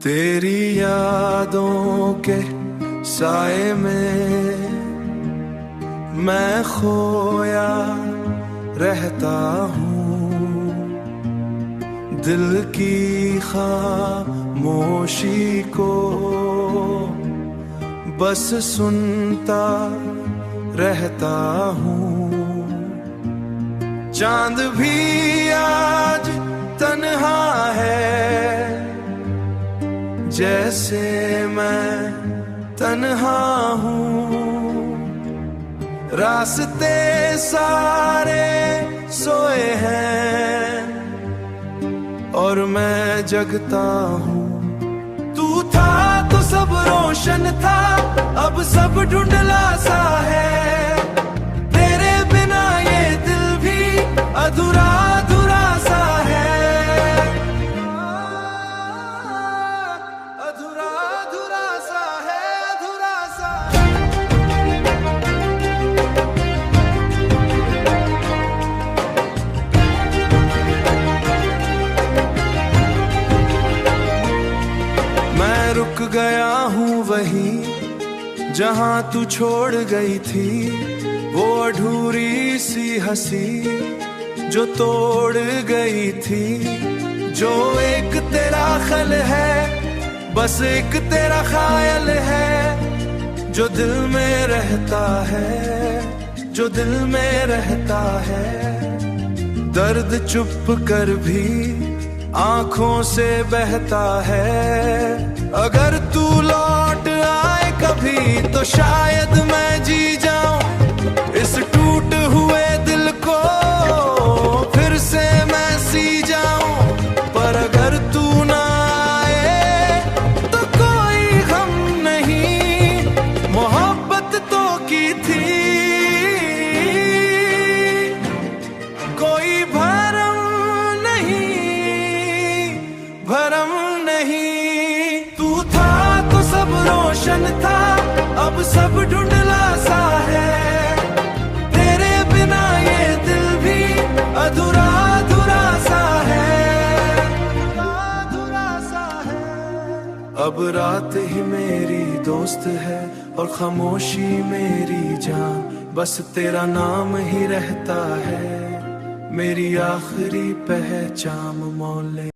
तेरी यादों के साए में मैं खोया रहता हूँ, दिल की खामोशी को बस सुनता रहता हूँ। चांद भी आज तन्हा है, जैसे मैं तन्हा हूँ। रास्ते सारे सोए हैं और मैं जगता हूँ। तू था तो सब रोशन था, अब सब ढूंढला सा है। तेरे बिना ये दिल भी अधूरा अधूरा सा है। अधूरा अधूरा सा है, अधूरा सा। मैं रुक गया हूँ वहीं जहाँ तू छोड़ गई थी, वो अधूरी सी हंसी जो तोड़ गई थी। जो एक तेरा खल है, बस एक तेरा ख्याल है, जो दिल में रहता है, जो दिल में रहता है। दर्द चुप कर भी आंखों से बहता है। अगर तू लौट आए कभी तो शायद मैं जी जाऊं इस टूट हुए दिल को, फिर से मैं सी जाऊं। पर अगर तू ना आए तो कोई गम नहीं, मोहब्बत तो की थी। कोई भरम नहीं, तू था तो सब रोशन था, अब सब ढूंढला सा है। तेरे बिना ये दिल भी अधूरा अधूरा सा है, अधूरा सा है। अब रात ही मेरी दोस्त है और खामोशी मेरी जान, बस तेरा नाम ही रहता है, मेरी आखिरी पहचान मौले।